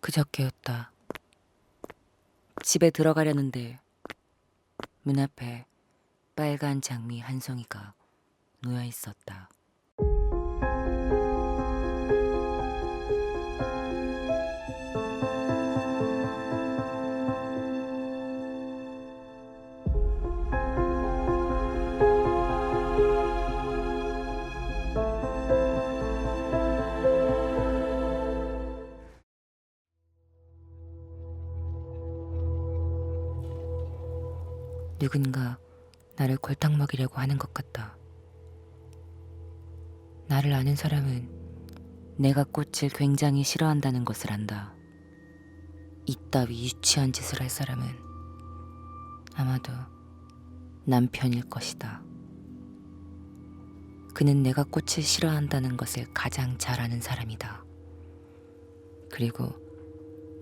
그저께였다. 집에 들어가려는데 문 앞에 빨간 장미 한 송이가 놓여 있었다. 누군가 나를 골탕 먹이려고 하는 것 같다. 나를 아는 사람은 내가 꽃을 굉장히 싫어한다는 것을 안다. 이따위 유치한 짓을 할 사람은 아마도 남편일 것이다. 그는 내가 꽃을 싫어한다는 것을 가장 잘 아는 사람이다. 그리고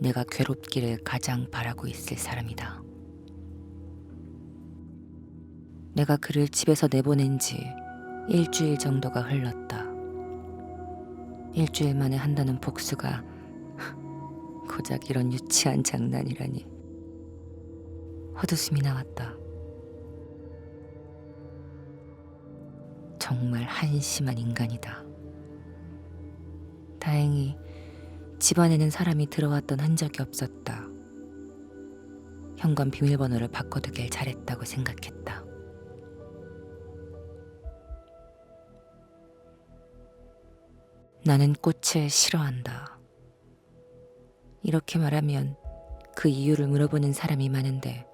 내가 괴롭기를 가장 바라고 있을 사람이다. 내가 그를 집에서 내보낸 지 일주일 정도가 흘렀다. 일주일 만에 한다는 복수가 고작 이런 유치한 장난이라니. 헛웃음이 나왔다. 정말 한심한 인간이다. 다행히 집안에는 사람이 들어왔던 흔적이 없었다. 현관 비밀번호를 바꿔두길 잘했다고 생각했다. 나는 꽃을 싫어한다. 이렇게 말하면 그 이유를 물어보는 사람이 많은데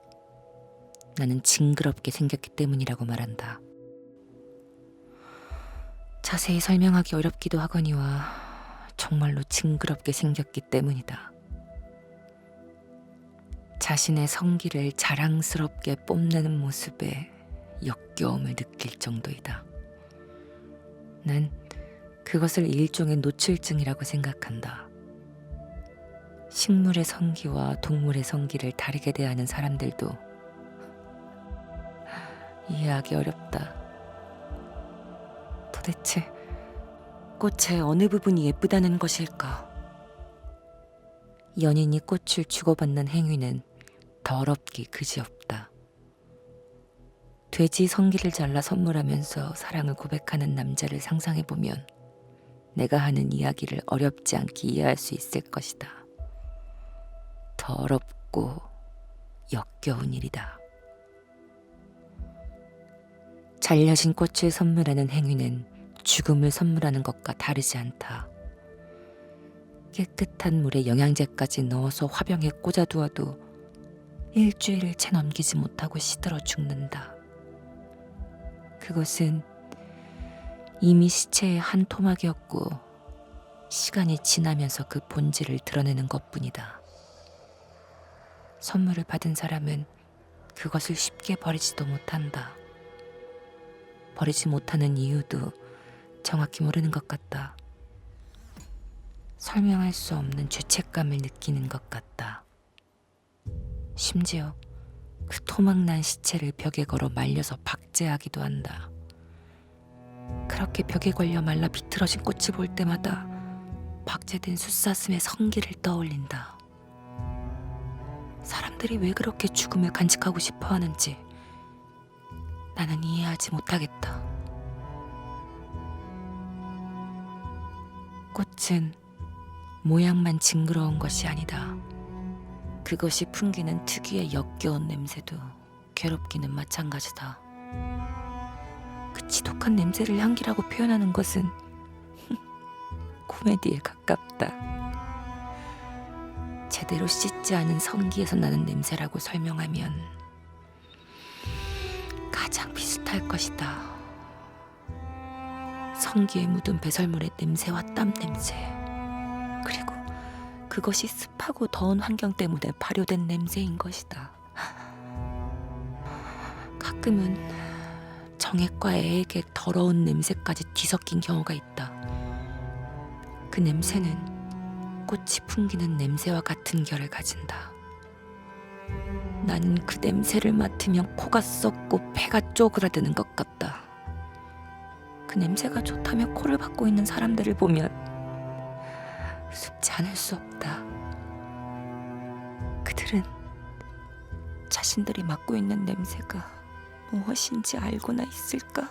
나는 징그럽게 생겼기 때문이라고 말한다. 자세히 설명하기 어렵기도 하거니와 정말로 징그럽게 생겼기 때문이다. 자신의 성기를 자랑스럽게 뽐내는 모습에 역겨움을 느낄 정도이다. 난 그것을 일종의 노출증이라고 생각한다. 식물의 성기와 동물의 성기를 다르게 대하는 사람들도 이해하기 어렵다. 도대체 꽃의 어느 부분이 예쁘다는 것일까? 연인이 꽃을 주고받는 행위는 더럽기 그지없다. 돼지 성기를 잘라 선물하면서 사랑을 고백하는 남자를 상상해보면 내가 하는 이야기를 어렵지 않게 이해할 수 있을 것이다. 더럽고 역겨운 일이다. 잘려진 꽃을 선물하는 행위는 죽음을 선물하는 것과 다르지 않다. 깨끗한 물에 영양제까지 넣어서 화병에 꽂아두어도 일주일을 채 넘기지 못하고 시들어 죽는다. 그것은 이미 시체의 한 토막이었고 시간이 지나면서 그 본질을 드러내는 것뿐이다. 선물을 받은 사람은 그것을 쉽게 버리지도 못한다. 버리지 못하는 이유도 정확히 모르는 것 같다. 설명할 수 없는 죄책감을 느끼는 것 같다. 심지어 그 토막난 시체를 벽에 걸어 말려서 박제하기도 한다. 그렇게 벽에 걸려 말라 비틀어진 꽃을 볼 때마다 박제된 숫사슴의 성기를 떠올린다. 사람들이 왜 그렇게 죽음을 간직하고 싶어 하는지 나는 이해하지 못하겠다. 꽃은 모양만 징그러운 것이 아니다. 그것이 풍기는 특유의 역겨운 냄새도 괴롭기는 마찬가지다. 그 지독한 냄새를 향기라고 표현하는 것은 코미디에 가깝다. 제대로 씻지 않은 성기에서 나는 냄새라고 설명하면 가장 비슷할 것이다. 성기에 묻은 배설물의 냄새와 땀 냄새, 그리고 그것이 습하고 더운 환경 때문에 발효된 냄새인 것이다. 가끔은 정액과 애에게 더러운 냄새까지 뒤섞인 경우가 있다. 그 냄새는 꽃이 풍기는 냄새와 같은 결을 가진다. 나는 그 냄새를 맡으면 코가 썩고 폐가 쪼그라드는 것 같다. 그 냄새가 좋다며 코를 박고 있는 사람들을 보면 숨지 않을 수 없다. 그들은 자신들이 맡고 있는 냄새가 무엇인지 알고나 있을까?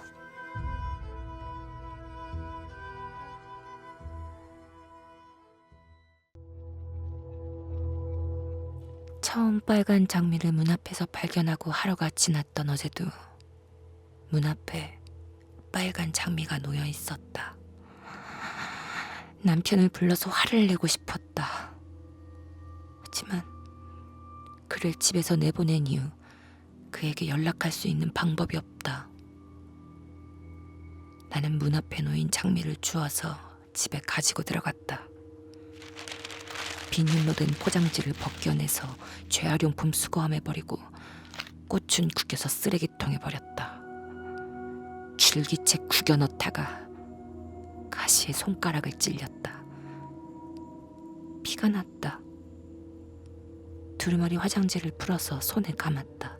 처음 빨간 장미를 문 앞에서 발견하고 하루가 지났던 어제도 문 앞에 빨간 장미가 놓여 있었다. 남편을 불러서 화를 내고 싶었다. 하지만 그를 집에서 내보낸 이후 그에게 연락할 수 있는 방법이 없다. 나는 문 앞에 놓인 장미를 주워서 집에 가지고 들어갔다. 비닐로 된 포장지를 벗겨내서 재활용품 수거함에 버리고 꽃은 구겨서 쓰레기통에 버렸다. 줄기채 구겨 넣다가 가시에 손가락을 찔렸다. 피가 났다. 두루마리 화장지를 풀어서 손에 감았다.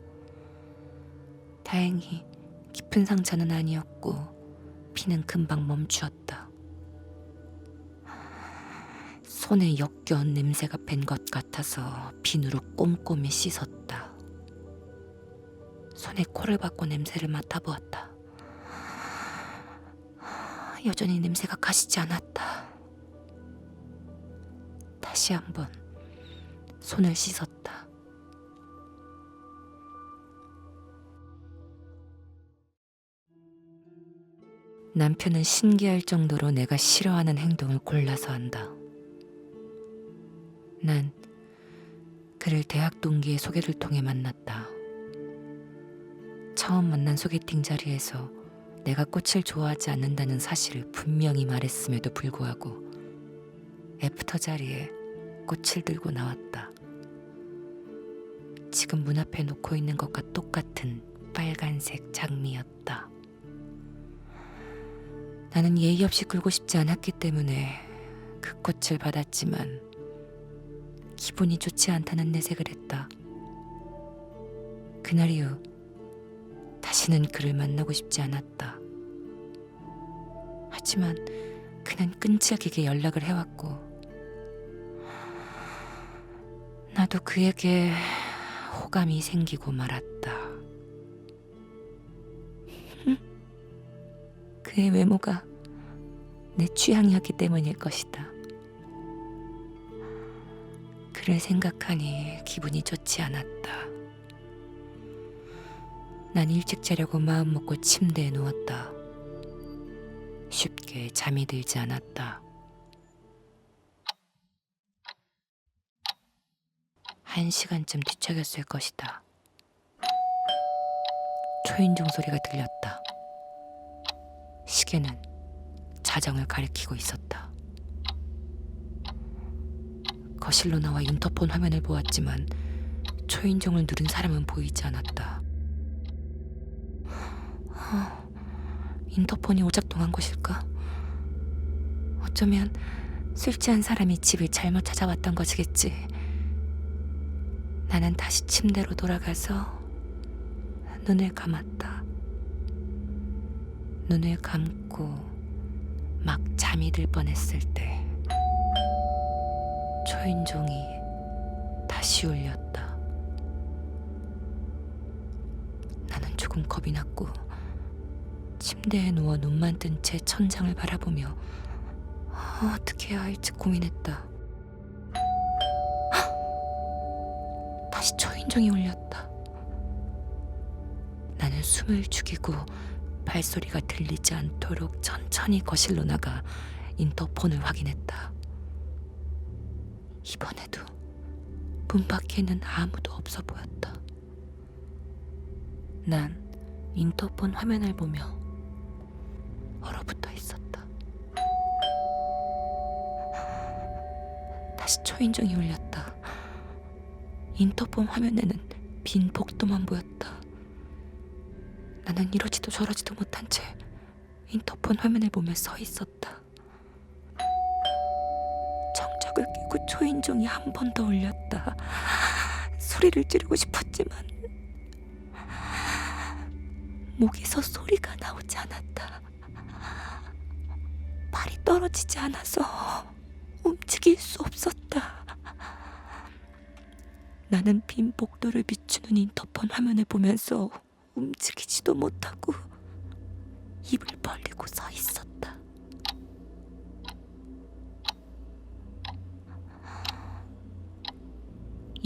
다행히 깊은 상처는 아니었고 피는 금방 멈추었다. 손에 역겨운 냄새가 밴 것 같아서 비누로 꼼꼼히 씻었다. 손에 코를 박고 냄새를 맡아보았다. 여전히 냄새가 가시지 않았다. 다시 한번 손을 씻었다. 남편은 신기할 정도로 내가 싫어하는 행동을 골라서 한다. 난 그를 대학 동기의 소개를 통해 만났다. 처음 만난 소개팅 자리에서 내가 꽃을 좋아하지 않는다는 사실을 분명히 말했음에도 불구하고 애프터 자리에 꽃을 들고 나왔다. 지금 문 앞에 놓고 있는 것과 똑같은 빨간색 장미였다. 나는 예의 없이 굴고 싶지 않았기 때문에 그 꽃을 받았지만 기분이 좋지 않다는 내색을 했다. 그날 이후 다시는 그를 만나고 싶지 않았다. 하지만 그는 끈질기게 연락을 해왔고 나도 그에게 호감이 생기고 말았다. 그의 외모가 내 취향이었기 때문일 것이다. 그를 생각하니 기분이 좋지 않았다. 난 일찍 자려고 마음먹고 침대에 누웠다. 쉽게 잠이 들지 않았다. 1시간쯤 뒤척였을 것이다. 초인종 소리가 들렸다. 시계는 자정을 가리키고 있었다. 거실로 나와 인터폰 화면을 보았지만 초인종을 누른 사람은 보이지 않았다. 인터폰이 오작동한 것일까? 어쩌면 술 취한 사람이 집을 잘못 찾아왔던 것이겠지. 나는 다시 침대로 돌아가서 눈을 감았다. 눈을 감고 막 잠이 들 뻔했을 때 초인종이 다시 울렸다. 나는 조금 겁이 났고 침대에 누워 눈만 뜬 채 천장을 바라보며 어떻게 해야 할지 고민했다. 다시 초인종이 울렸다. 나는 숨을 죽이고 발소리가 들리지 않도록 천천히 거실로 나가 인터폰을 확인했다. 이번에도 문 밖에는 아무도 없어 보였다. 난 인터폰 화면을 보며 얼어붙어 있었다. 다시 초인종이 울렸다. 인터폰 화면에는 빈 복도만 보였다. 나는 이러지도 저러지도 못한 채 인터폰 화면을 보며 서 있었다. 정적을 깨고 초인종이 한 번 더 울렸다. 소리를 지르고 싶었지만 목에서 소리가 나오지 않았다. 발이 떨어지지 않아서 움직일 수 없었다. 나는 빈 복도를 비추는 인터폰 화면을 보면서 움직이지도 못하고 입을 벌리고 서 있었다.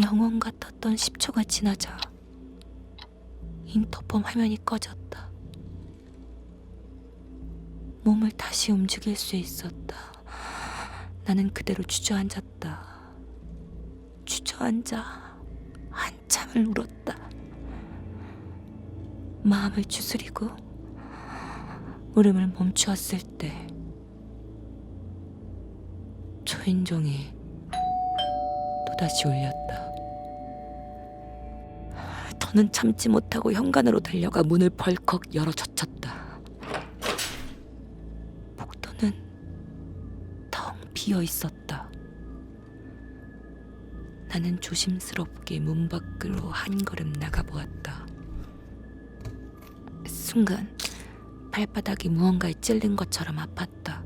영원 같았던 10초가 지나자 인터폰 화면이 꺼졌다. 몸을 다시 움직일 수 있었다. 나는 그대로 주저앉았다. 주저앉아 한참을 울었다. 마음을 추스리고 울음을 멈추었을 때 초인종이 또다시 울렸다. 더는 참지 못하고 현관으로 달려가 문을 벌컥 열어 젖혔다. 복도는 텅 비어 있었다. 나는 조심스럽게 문 밖으로 한 걸음 나가보았다. 순간 발바닥이 무언가에 찔린 것처럼 아팠다.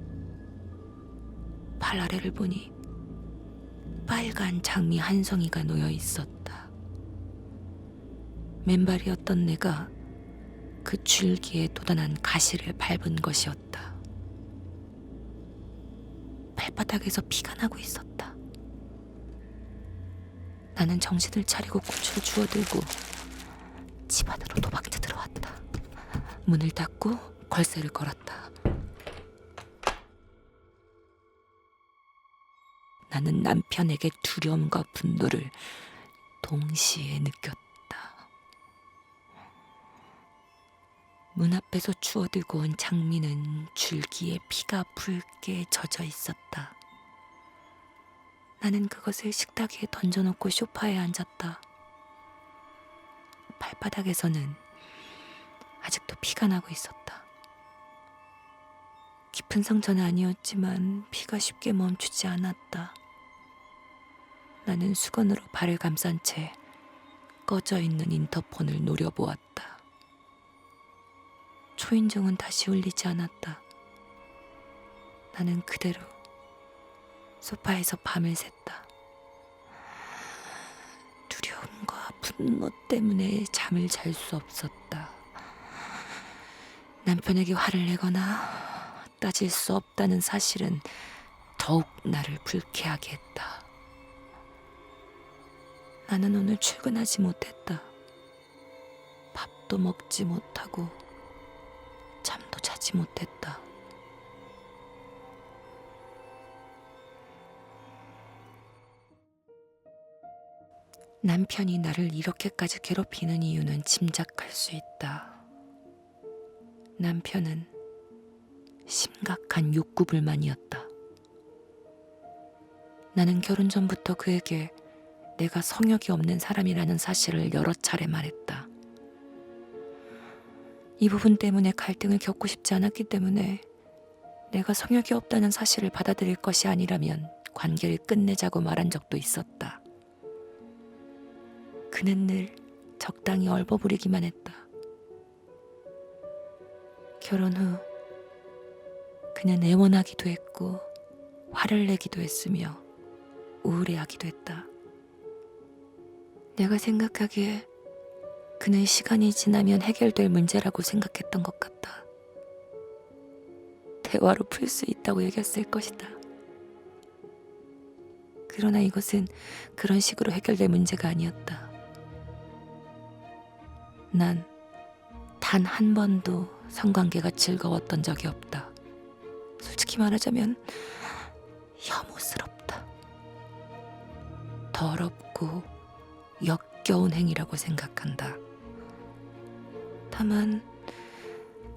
발 아래를 보니 빨간 장미 한 송이가 놓여 있었다. 맨발이었던 내가 그 줄기에 돋아난 가시를 밟은 것이었다. 발바닥에서 피가 나고 있었다. 나는 정신을 차리고 고추를 주워들고 집 안으로 도망쳐 들어왔다. 문을 닫고 걸쇠를 걸었다. 나는 남편에게 두려움과 분노를 동시에 느꼈다. 문 앞에서 주워들고 온 장미는 줄기에 피가 붉게 젖어 있었다. 나는 그것을 식탁 위에 던져놓고 소파에 앉았다. 발바닥에서는 아직도 피가 나고 있었다. 깊은 상처는 아니었지만 피가 쉽게 멈추지 않았다. 나는 수건으로 발을 감싼 채 꺼져 있는 인터폰을 노려보았다. 초인종은 다시 울리지 않았다. 나는 그대로 소파에서 밤을 샜다. 두려움과 분노 때문에 잠을 잘 수 없었다. 남편에게 화를 내거나 따질 수 없다는 사실은 더욱 나를 불쾌하게 했다. 나는 오늘 출근하지 못했다. 밥도 먹지 못하고 잠도 자지 못했다. 남편이 나를 이렇게까지 괴롭히는 이유는 짐작할 수 있다. 남편은 심각한 욕구불만이었다. 나는 결혼 전부터 그에게 내가 성욕이 없는 사람이라는 사실을 여러 차례 말했다. 이 부분 때문에 갈등을 겪고 싶지 않았기 때문에 내가 성욕이 없다는 사실을 받아들일 것이 아니라면 관계를 끝내자고 말한 적도 있었다. 그는 늘 적당히 얼버무리기만 했다. 결혼 후 그는 애원하기도 했고 화를 내기도 했으며 우울해하기도 했다. 내가 생각하기에 그는 시간이 지나면 해결될 문제라고 생각했던 것 같다. 대화로 풀 수 있다고 여겼을 것이다. 그러나 이것은 그런 식으로 해결될 문제가 아니었다. 난 단 한 번도 성관계가 즐거웠던 적이 없다. 솔직히 말하자면 혐오스럽다. 더럽고 역겨운 행위라고 생각한다. 다만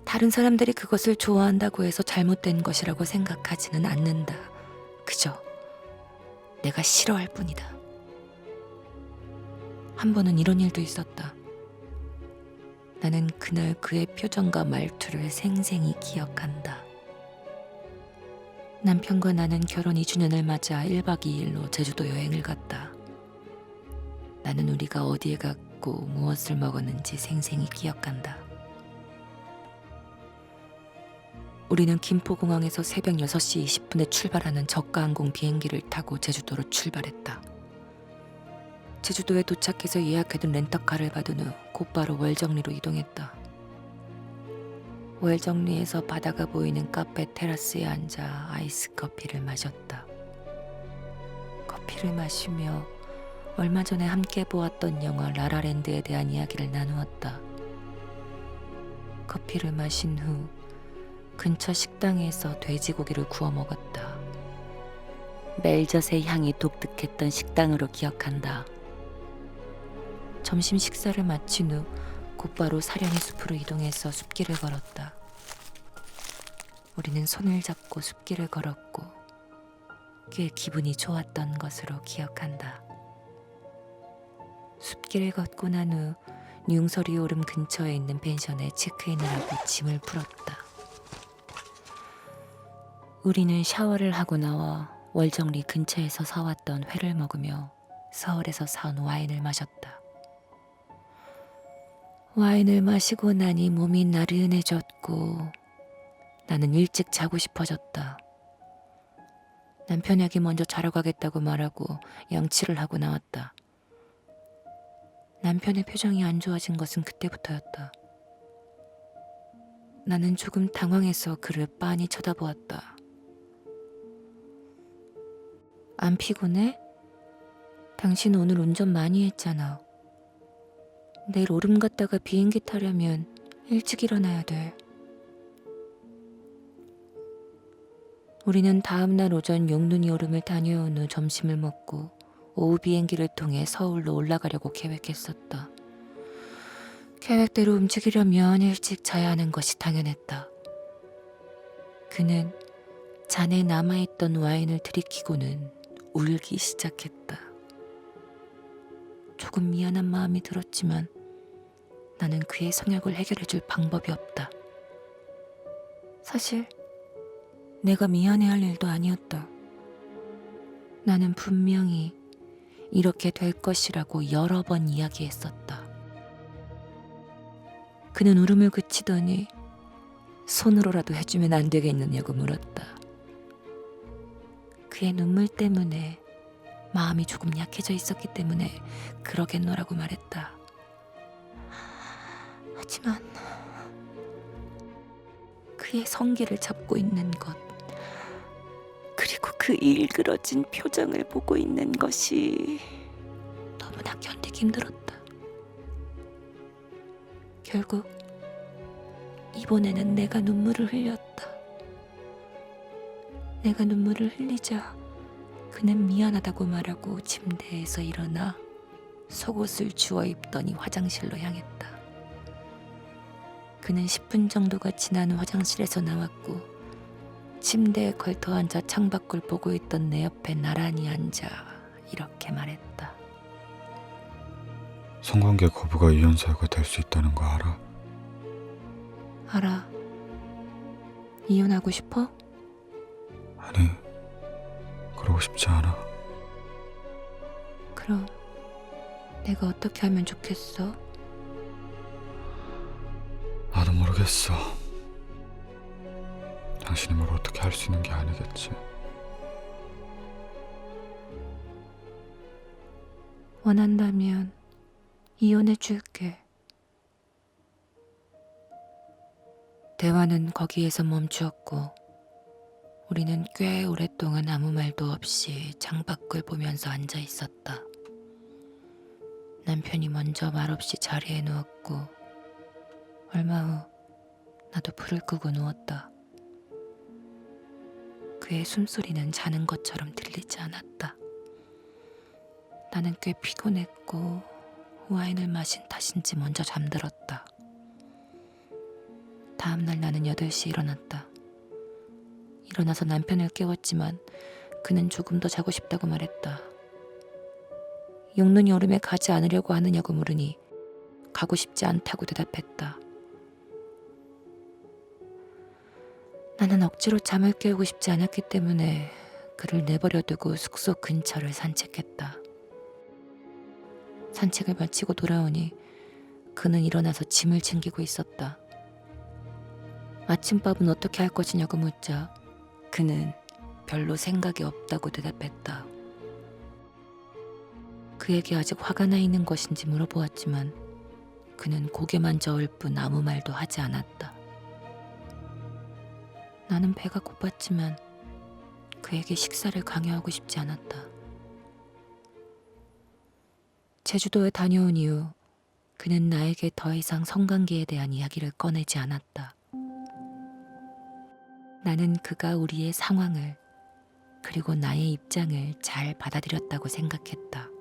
다른 사람들이 그것을 좋아한다고 해서 잘못된 것이라고 생각하지는 않는다. 그저 내가 싫어할 뿐이다. 한 번은 이런 일도 있었다. 나는 그날 그의 표정과 말투를 생생히 기억한다. 남편과 나는 결혼 2주년을 맞아 1박 2일로 제주도 여행을 갔다. 나는 우리가 어디에 갔고 무엇을 먹었는지 생생히 기억한다. 우리는 김포공항에서 새벽 6시 20분에 출발하는 저가항공 비행기를 타고 제주도로 출발했다. 제주도에 도착해서 예약해둔 렌터카를 받은 후 곧바로 월정리로 이동했다. 월정리에서 바다가 보이는 카페 테라스에 앉아 아이스 커피를 마셨다. 커피를 마시며 얼마 전에 함께 보았던 영화 라라랜드에 대한 이야기를 나누었다. 커피를 마신 후 근처 식당에서 돼지고기를 구워 먹었다. 멜젓의 향이 독특했던 식당으로 기억한다. 점심 식사를 마친 후 곧바로 사려니 숲으로 이동해서 숲길을 걸었다. 우리는 손을 잡고 숲길을 걸었고 꽤 기분이 좋았던 것으로 기억한다. 숲길을 걷고 난 후 뉴웅서리 오름 근처에 있는 펜션에 체크인을 하고 짐을 풀었다. 우리는 샤워를 하고 나와 월정리 근처에서 사왔던 회를 먹으며 서울에서 사온 와인을 마셨다. 와인을 마시고 나니 몸이 나른해졌고 나는 일찍 자고 싶어졌다. 남편에게 먼저 자러 가겠다고 말하고 양치를 하고 나왔다. 남편의 표정이 안 좋아진 것은 그때부터였다. 나는 조금 당황해서 그를 빤히 쳐다보았다. 안 피곤해? 당신 오늘 운전 많이 했잖아. 내일 오름 갔다가 비행기 타려면 일찍 일어나야 돼. 우리는 다음날 오전 용눈이 오름을 다녀온 후 점심을 먹고 오후 비행기를 통해 서울로 올라가려고 계획했었다. 계획대로 움직이려면 일찍 자야 하는 것이 당연했다. 그는 잔에 남아있던 와인을 들이키고는 울기 시작했다. 조금 미안한 마음이 들었지만 나는 그의 성역을 해결해줄 방법이 없다. 사실 내가 미안해할 일도 아니었다. 나는 분명히 이렇게 될 것이라고 여러 번 이야기했었다. 그는 울음을 그치더니 손으로라도 해주면 안 되겠느냐고 물었다. 그의 눈물 때문에 마음이 조금 약해져 있었기 때문에 그러겠노라고 말했다. 하지만 그의 성기를 잡고 있는 것, 그리고 그 일그러진 표정을 보고 있는 것이 너무나 견디기 힘들었다. 결국 이번에는 내가 눈물을 흘렸다. 내가 눈물을 흘리자 그는 미안하다고 말하고 침대에서 일어나 속옷을 주워 입더니 화장실로 향했다. 그는 10분 정도가 지난 후 화장실에서 나왔고 침대에 걸터 앉아 창밖을 보고 있던 내 옆에 나란히 앉아 이렇게 말했다. 성관계 거부가 이혼 사유가 될 수 있다는 거 알아? 알아. 이혼하고 싶어? 아니, 그러고 싶지 않아. 그럼 내가 어떻게 하면 좋겠어? 나도 모르겠어. 당신이 뭘 어떻게 할 수 있는 게 아니겠지. 원한다면 이혼해 줄게. 대화는 거기에서 멈추었고 우리는 꽤 오랫동안 아무 말도 없이 창밖을 보면서 앉아 있었다. 남편이 먼저 말없이 자리에 누웠고 얼마 후 나도 불을 끄고 누웠다. 그의 숨소리는 자는 것처럼 들리지 않았다. 나는 꽤 피곤했고 와인을 마신 탓인지 먼저 잠들었다. 다음날 나는 8시에 일어났다. 일어나서 남편을 깨웠지만 그는 조금 더 자고 싶다고 말했다. 용눈이 오름에 가지 않으려고 하느냐고 물으니 가고 싶지 않다고 대답했다. 나는 억지로 잠을 깨우고 싶지 않았기 때문에 그를 내버려두고 숙소 근처를 산책했다. 산책을 마치고 돌아오니 그는 일어나서 짐을 챙기고 있었다. 아침밥은 어떻게 할 것이냐고 묻자 그는 별로 생각이 없다고 대답했다. 그에게 아직 화가 나 있는 것인지 물어보았지만 그는 고개만 저을 뿐 아무 말도 하지 않았다. 나는 배가 고팠지만 그에게 식사를 강요하고 싶지 않았다. 제주도에 다녀온 이후 그는 나에게 더 이상 성관계에 대한 이야기를 꺼내지 않았다. 나는 그가 우리의 상황을 그리고 나의 입장을 잘 받아들였다고 생각했다.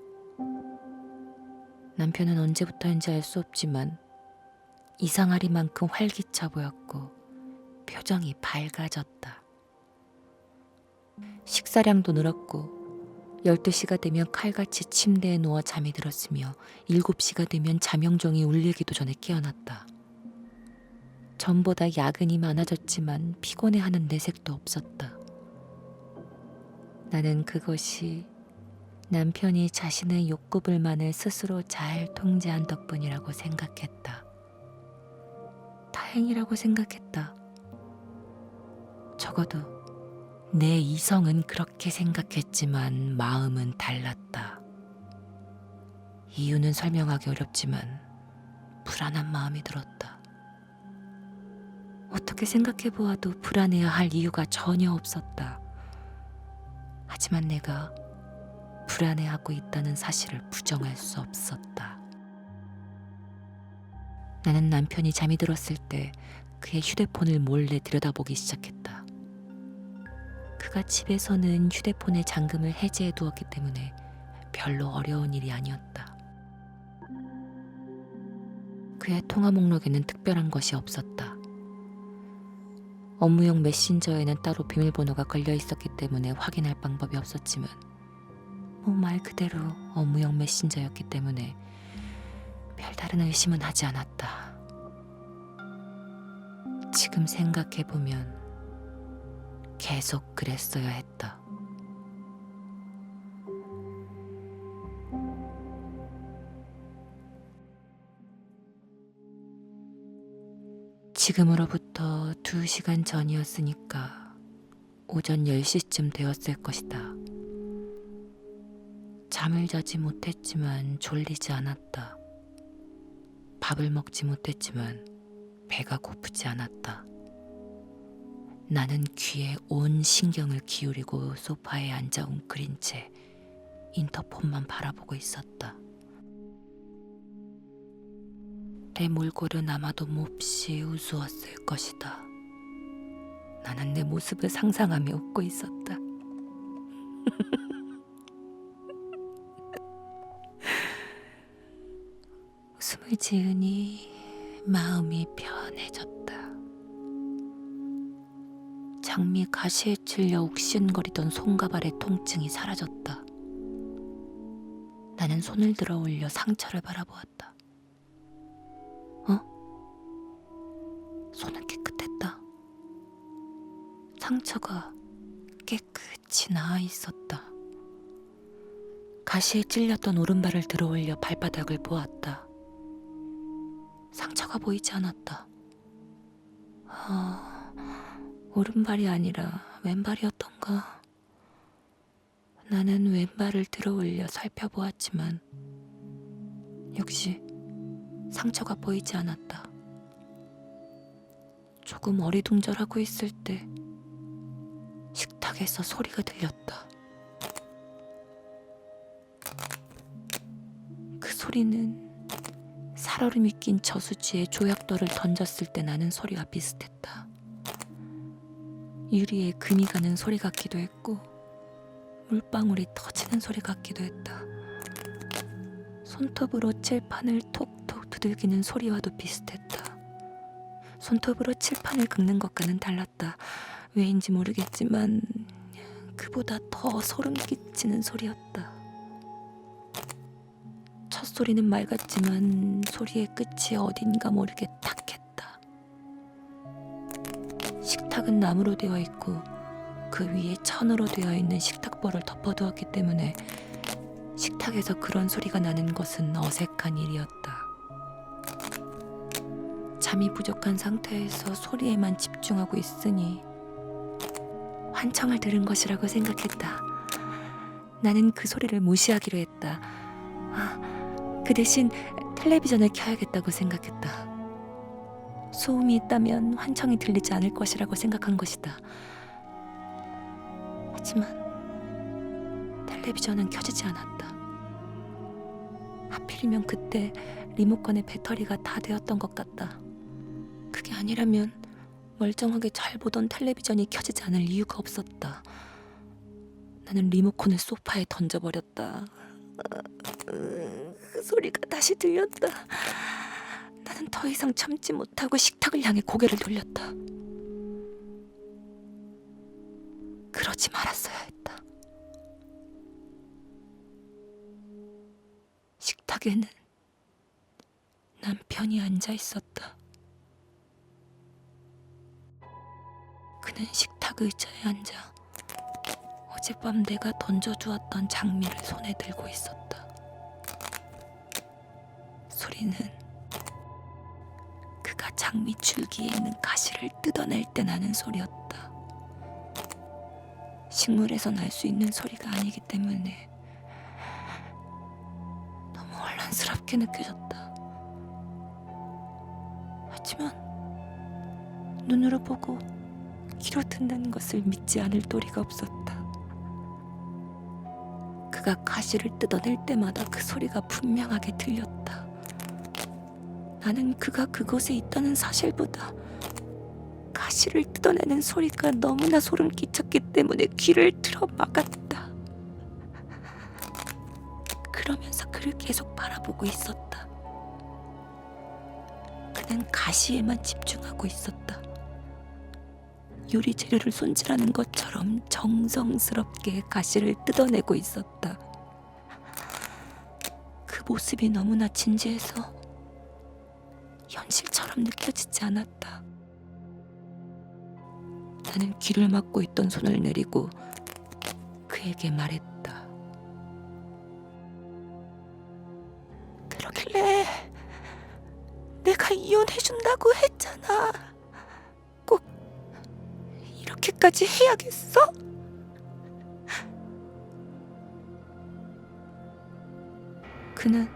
남편은 언제부터인지 알 수 없지만 이상하리만큼 활기차 보였고 표정이 밝아졌다. 식사량도 늘었고 12시가 되면 칼같이 침대에 누워 잠이 들었으며 7시가 되면 잠영종이 울리기도 전에 깨어났다. 전보다 야근이 많아졌지만 피곤해하는 내색도 없었다. 나는 그것이 남편이 자신의 욕구불만을 스스로 잘 통제한 덕분이라고 생각했다. 다행이라고 생각했다. 적어도 내 이성은 그렇게 생각했지만 마음은 달랐다. 이유는 설명하기 어렵지만 불안한 마음이 들었다. 어떻게 생각해보아도 불안해야 할 이유가 전혀 없었다. 하지만 내가 불안해하고 있다는 사실을 부정할 수 없었다. 나는 남편이 잠이 들었을 때 그의 휴대폰을 몰래 들여다보기 시작했다. 그가 집에서는 휴대폰의 잠금을 해제해 두었기 때문에 별로 어려운 일이 아니었다. 그의 통화 목록에는 특별한 것이 없었다. 업무용 메신저에는 따로 비밀번호가 걸려 있었기 때문에 확인할 방법이 없었지만 말 그대로 업무용 메신저였기 때문에 별다른 의심은 하지 않았다. 지금 생각해보면 계속 그랬어야 했다. 지금으로부터 2시간 전이었으니까 오전 10시쯤 되었을 것이다. 잠을 자지 못했지만 졸리지 않았다. 밥을 먹지 못했지만 배가 고프지 않았다. 나는 귀에 온 신경을 기울이고 소파에 앉아 웅크린 채 인터폰만 바라보고 있었다. 내 몰골은 아마도 몹시 우스웠을 것이다. 나는 내 모습을 상상하며 웃고 있었다. 웃음을 지으니 마음이 편해졌다. 장미 가시에 찔려 욱신거리던 손가발의 통증이 사라졌다. 나는 손을 들어 올려 상처를 바라보았다. 손은 깨끗했다. 상처가 깨끗이 나아 있었다. 가시에 찔렸던 오른발을 들어 올려 발바닥을 보았다. 상처가 보이지 않았다. 오른발이 아니라 왼발이었던가. 나는 왼발을 들어 올려 살펴보았지만 역시 상처가 보이지 않았다. 조금 어리둥절하고 있을 때 식탁에서 소리가 들렸다. 그 소리는 살얼음이 낀 저수지에 조약돌을 던졌을 때 나는 소리와 비슷했다. 유리에 금이 가는 소리 같기도 했고 물방울이 터지는 소리 같기도 했다. 손톱으로 칠판을 톡톡 두들기는 소리와도 비슷했다. 손톱으로 칠판을 긁는 것과는 달랐다. 왜인지 모르겠지만 그보다 더 소름 끼치는 소리였다. 첫 소리는 맑았지만 소리의 끝이 어딘가 모르게 탁했다. 식탁은 나무로 되어 있고 그 위에 천으로 되어 있는 식탁벌을 덮어두었기 때문에 식탁에서 그런 소리가 나는 것은 어색한 일이었다. 잠이 부족한 상태에서 소리에만 집중하고 있으니 환청을 들은 것이라고 생각했다. 나는 그 소리를 무시하기로 했다. 그 대신 텔레비전을 켜야겠다고 생각했다. 소음이 있다면 환청이 들리지 않을 것이라고 생각한 것이다. 하지만 텔레비전은 켜지지 않았다. 하필이면 그때 리모컨의 배터리가 다 되었던 것 같다. 그게 아니라면 멀쩡하게 잘 보던 텔레비전이 켜지지 않을 이유가 없었다. 나는 리모컨을 소파에 던져버렸다. 그 소리가 다시 들렸다. 나는 더 이상 참지 못하고 식탁을 향해 고개를 돌렸다. 그러지 말았어야 했다. 식탁에는 남편이 앉아 있었다. 그는 식탁 의자에 앉아 어젯밤 내가 던져주었던 장미를 손에 들고 있었다. 소리는 그가 장미 줄기에 있는 가시를 뜯어낼 때 나는 소리였다. 식물에서 날 수 있는 소리가 아니기 때문에 너무 혼란스럽게 느껴졌다. 하지만 눈으로 보고 귀로 듣는 것을 믿지 않을 도리가 없었다. 그가 가시를 뜯어낼 때마다 그 소리가 분명하게 들렸다. 나는 그가 그곳에 있다는 사실보다 가시를 뜯어내는 소리가 너무나 소름 끼쳤기 때문에 귀를 틀어 막았다. 그러면서 그를 계속 바라보고 있었다. 그는 가시에만 집중하고 있었다. 요리 재료를 손질하는 것처럼 정성스럽게 가시를 뜯어내고 있었다. 그 모습이 너무나 진지해서 현실처럼 느껴지지 않았다. 나는 귀를 막고 있던 손을 내리고 그에게 말했다. 그러길래 내가 이혼해준다고 했잖아. 꼭 이렇게까지 해야겠어? 그는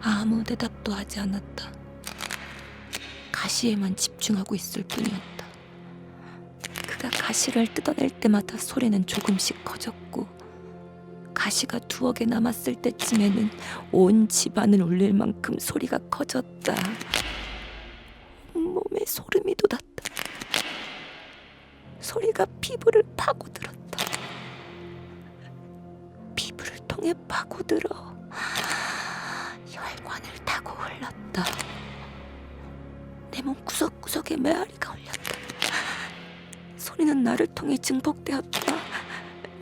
아무 대답도 하지 않았다. 가시에만 집중하고 있을 뿐이었다. 그가 가시를 뜯어낼 때마다 소리는 조금씩 커졌고 가시가 2억에 남았을 때쯤에는 온 집안을 울릴 만큼 소리가 커졌다. 몸에 소름이 돋았다. 소리가 피부를 파고들었다. 피부를 통해 파고들어 혈관을 타고 흘렀다. 내 몸 구석구석에 메아리가 울렸다. 소리는 나를 통해 증폭되었다.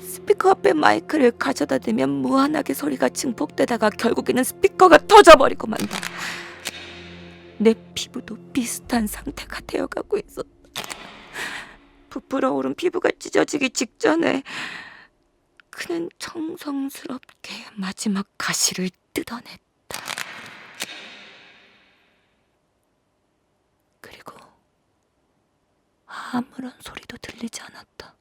스피커 앞에 마이크를 가져다 대면 무한하게 소리가 증폭되다가 결국에는 스피커가 터져버리고 만다. 내 피부도 비슷한 상태가 되어가고 있었다. 부풀어 오른 피부가 찢어지기 직전에 그는 정성스럽게 마지막 가시를 뜯어냈다. 그리고 아무런 소리도 들리지 않았다.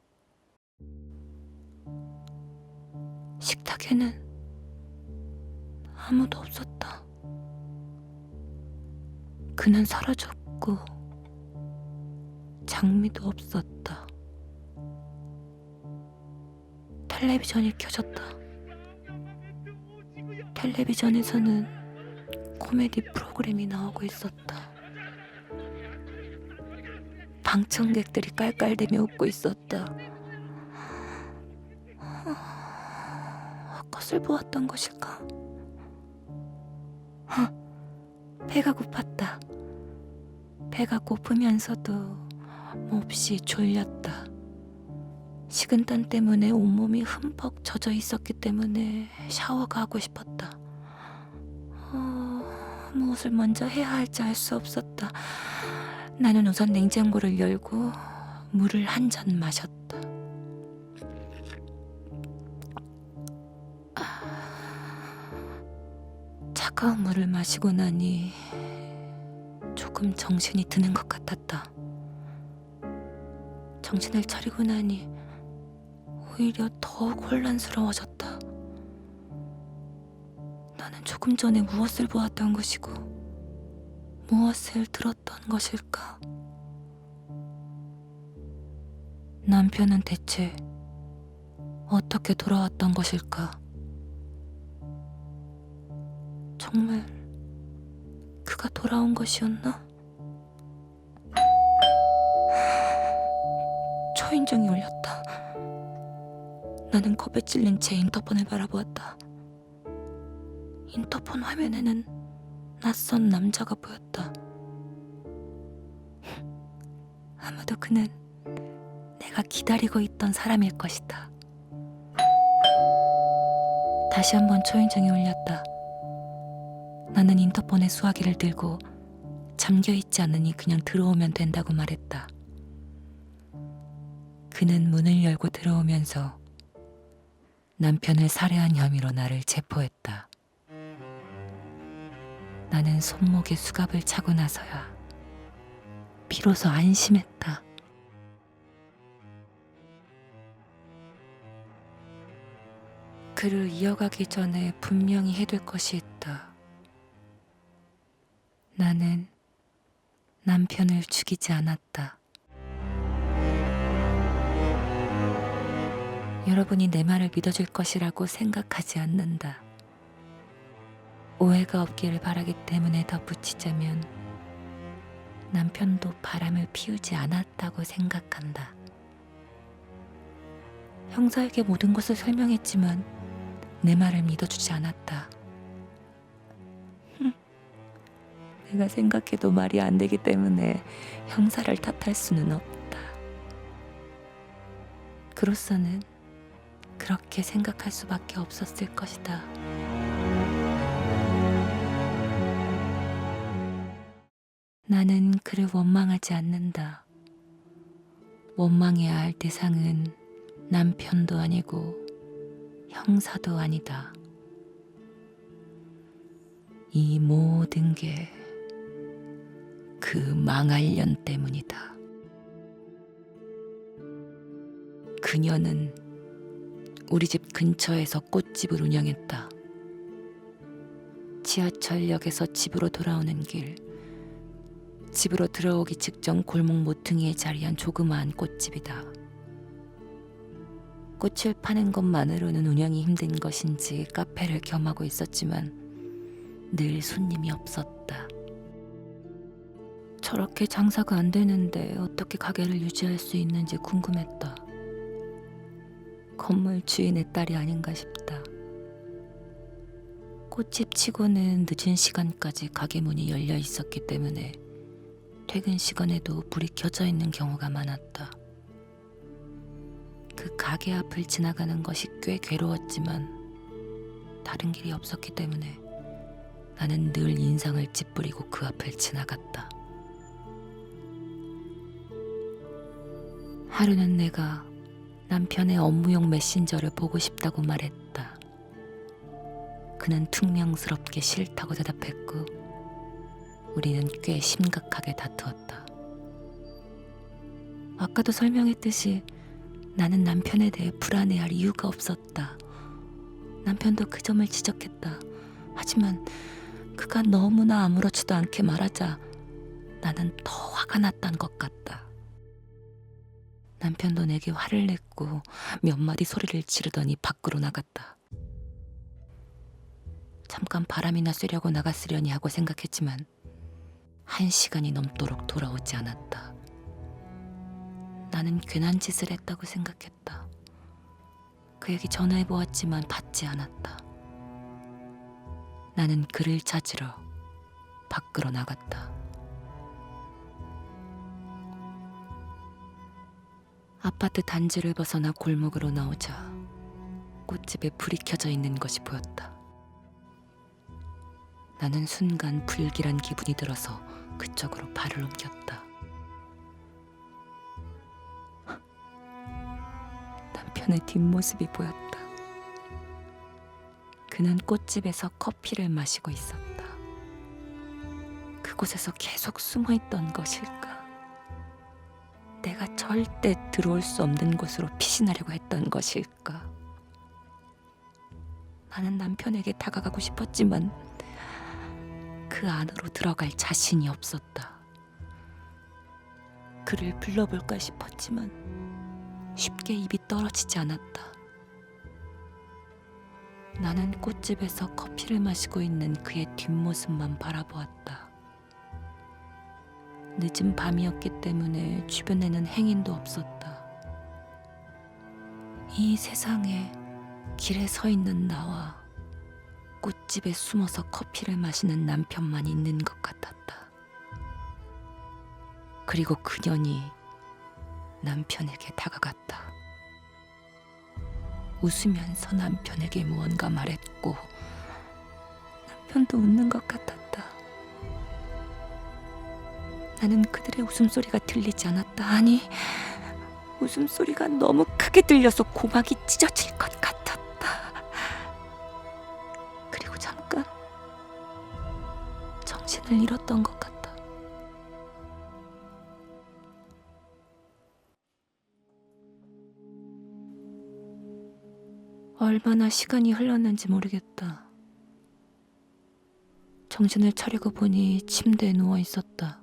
식탁에는 아무도 없었다. 그는 사라졌고 장미도 없었다. 텔레비전이 켜졌다. 텔레비전에서는 코미디 프로그램이 나오고 있었다. 방청객들이 깔깔대며 웃고 있었다. 헛것을 보았던 것일까? 배가 고팠다. 배가 고프면서도 몹시 졸렸다. 식은땀 때문에 온몸이 흠뻑 젖어 있었기 때문에 샤워가 하고 싶었다. 무엇을 먼저 해야 할지 알 수 없었다. 나는 우선 냉장고를 열고 물을 한 잔 마셨다. 차가운 물을 마시고 나니 조금 정신이 드는 것 같았다. 정신을 차리고 나니 오히려 더욱 혼란스러워졌다. 나는 조금 전에 무엇을 보았던 것이고 무엇을 들었던 것일까? 남편은 대체 어떻게 돌아왔던 것일까? 정말 그가 돌아온 것이었나? 초인종이 울렸다. 나는 겁에 찔린 채 인터폰을 바라보았다. 인터폰 화면에는 낯선 남자가 보였다. 아마도 그는 내가 기다리고 있던 사람일 것이다. 다시 한번 초인종이 울렸다. 나는 인터폰의 수화기를 들고 잠겨있지 않으니 그냥 들어오면 된다고 말했다. 그는 문을 열고 들어오면서 남편을 살해한 혐의로 나를 체포했다. 나는 손목에 수갑을 차고 나서야 비로소 안심했다. 그를 이어가기 전에 분명히 해둘 것이 있다. 나는 남편을 죽이지 않았다. 여러분이 내 말을 믿어줄 것이라고 생각하지 않는다. 오해가 없기를 바라기 때문에 덧붙이자면 남편도 바람을 피우지 않았다고 생각한다. 형사에게 모든 것을 설명했지만 내 말을 믿어주지 않았다. 내가 생각해도 말이 안 되기 때문에 형사를 탓할 수는 없다. 그로서는 그렇게 생각할 수밖에 없었을 것이다. 나는 그를 원망하지 않는다. 원망해야 할 대상은 남편도 아니고 형사도 아니다. 이 모든 게 그 망할 년 때문이다. 그녀는 우리 집 근처에서 꽃집을 운영했다. 지하철역에서 집으로 돌아오는 길, 집으로 들어오기 직전 골목 모퉁이에 자리한 조그마한 꽃집이다. 꽃을 파는 것만으로는 운영이 힘든 것인지 카페를 겸하고 있었지만 늘 손님이 없었다. 저렇게 장사가 안 되는데 어떻게 가게를 유지할 수 있는지 궁금했다. 건물 주인의 딸이 아닌가 싶다. 꽃집 치고는 늦은 시간까지 가게 문이 열려 있었기 때문에 퇴근 시간에도 불이 켜져 있는 경우가 많았다. 그 가게 앞을 지나가는 것이 꽤 괴로웠지만 다른 길이 없었기 때문에 나는 늘 인상을 찌푸리고 그 앞을 지나갔다. 하루는 내가 남편의 업무용 메신저를 보고 싶다고 말했다. 그는 퉁명스럽게 싫다고 대답했고 우리는 꽤 심각하게 다투었다. 아까도 설명했듯이 나는 남편에 대해 불안해할 이유가 없었다. 남편도 그 점을 지적했다. 하지만 그가 너무나 아무렇지도 않게 말하자 나는 더 화가 났던 것 같다. 남편도 내게 화를 냈고 몇 마디 소리를 지르더니 밖으로 나갔다. 잠깐 바람이나 쐬려고 나갔으려니 하고 생각했지만 1시간이 넘도록 돌아오지 않았다. 나는 괜한 짓을 했다고 생각했다. 그에게 전화해보았지만 받지 않았다. 나는 그를 찾으러 밖으로 나갔다. 아파트 단지를 벗어나 골목으로 나오자 꽃집에 불이 켜져 있는 것이 보였다. 나는 순간 불길한 기분이 들어서 그쪽으로 발을 옮겼다. 남편의 뒷모습이 보였다. 그는 꽃집에서 커피를 마시고 있었다. 그곳에서 계속 숨어있던 것일까? 내가 절대 들어올 수 없는 곳으로 피신하려고 했던 것일까? 나는 남편에게 다가가고 싶었지만 그 안으로 들어갈 자신이 없었다. 그를 불러볼까 싶었지만 쉽게 입이 떨어지지 않았다. 나는 꽃집에서 커피를 마시고 있는 그의 뒷모습만 바라보았다. 늦은 밤이었기 때문에 주변에는 행인도 없었다. 이 세상에 길에 서 있는 나와 꽃집에 숨어서 커피를 마시는 남편만 있는 것 같았다. 그리고 그년이 남편에게 다가갔다. 웃으면서 남편에게 무언가 말했고 남편도 웃는 것 같았다. 나는 그들의 웃음소리가 들리지 않았다. 아니, 웃음소리가 너무 크게 들려서 고막이 찢어질 것 같았다. 그리고 잠깐 정신을 잃었던 것 같다. 얼마나 시간이 흘렀는지 모르겠다. 정신을 차리고 보니 침대에 누워 있었다.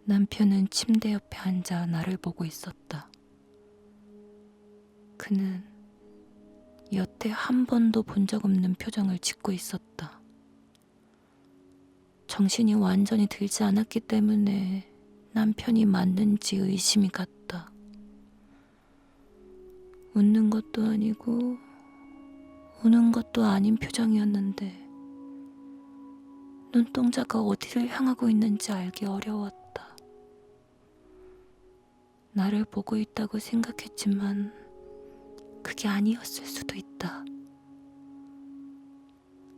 남편은 침대 옆에 앉아 나를 보고 있었다. 그는 여태 한 번도 본 적 없는 표정을 짓고 있었다. 정신이 완전히 들지 않았기 때문에 남편이 맞는지 의심이 갔다. 웃는 것도 아니고 우는 것도 아닌 표정이었는데 눈동자가 어디를 향하고 있는지 알기 어려웠다. 나를 보고 있다고 생각했지만 그게 아니었을 수도 있다.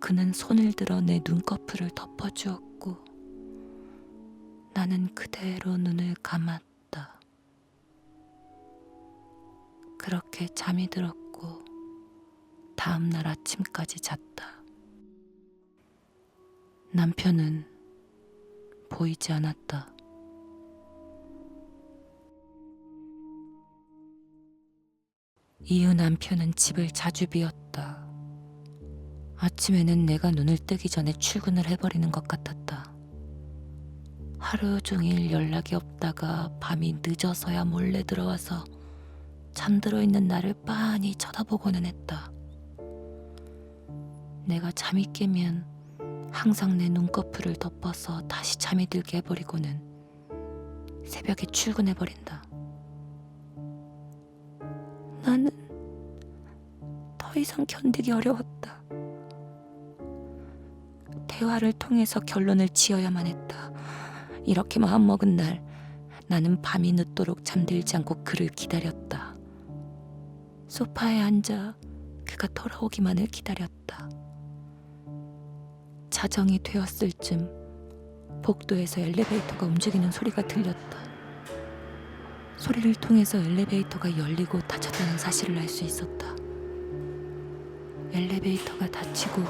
그는 손을 들어 내 눈꺼풀을 덮어주었고 나는 그대로 눈을 감았다. 그렇게 잠이 들었고 다음 날 아침까지 잤다. 남편은 보이지 않았다. 이후 남편은 집을 자주 비웠다. 아침에는 내가 눈을 뜨기 전에 출근을 해버리는 것 같았다. 하루 종일 연락이 없다가 밤이 늦어서야 몰래 들어와서 잠들어 있는 나를 빤히 쳐다보고는 했다. 내가 잠이 깨면 항상 내 눈꺼풀을 덮어서 다시 잠이 들게 해버리고는 새벽에 출근해버린다. 나는 더 이상 견디기 어려웠다. 대화를 통해서 결론을 지어야만 했다. 이렇게 마음먹은 날 나는 밤이 늦도록 잠들지 않고 그를 기다렸다. 소파에 앉아 그가 돌아오기만을 기다렸다. 자정이 되었을 쯤 복도에서 엘리베이터가 움직이는 소리가 들렸다. 소리를 통해서 엘리베이터가 열리고 닫혔다는 사실을 알 수 있었다. 엘리베이터가 닫히고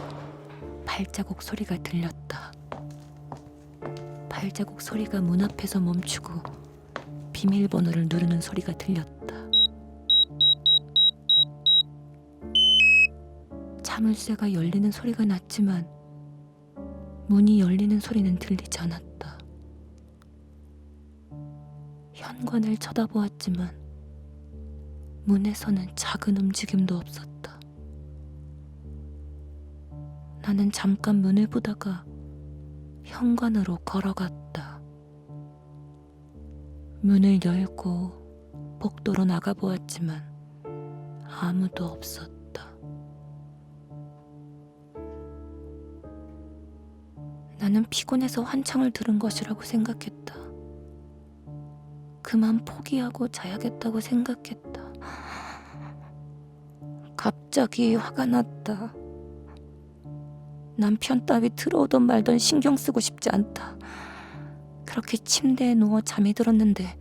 발자국 소리가 들렸다. 발자국 소리가 문 앞에서 멈추고 비밀번호를 누르는 소리가 들렸다. 자물쇠가 열리는 소리가 났지만 문이 열리는 소리는 들리지 않았다. 현관을 쳐다보았지만 문에서는 작은 움직임도 없었다. 나는 잠깐 문을 보다가 현관으로 걸어갔다. 문을 열고 복도로 나가보았지만 아무도 없었다. 나는 피곤해서 환청을 들은 것이라고 생각했다. 그만 포기하고 자야겠다고 생각했다. 갑자기 화가 났다. 남편 따위 들어오던 말던 신경 쓰고 싶지 않다. 그렇게 침대에 누워 잠이 들었는데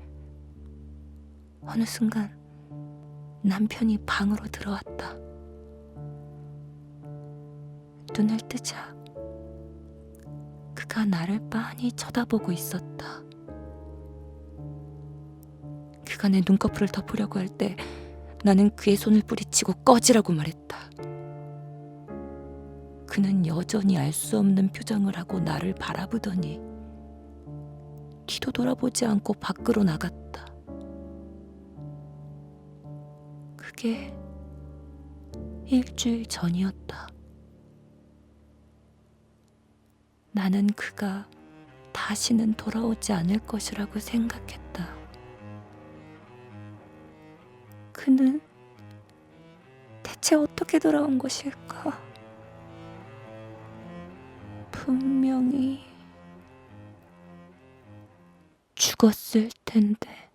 어느 순간 남편이 방으로 들어왔다. 눈을 뜨자 그가 나를 빤히 쳐다보고 있었다. 그가 내 눈꺼풀을 덮으려고 할 때 나는 그의 손을 뿌리치고 꺼지라고 말했다. 그는 여전히 알 수 없는 표정을 하고 나를 바라보더니 뒤도 돌아보지 않고 밖으로 나갔다. 그게 일주일 전이었다. 나는 그가 다시는 돌아오지 않을 것이라고 생각했다. 그는 대체 어떻게 돌아온 것일까? 분명히 죽었을 텐데.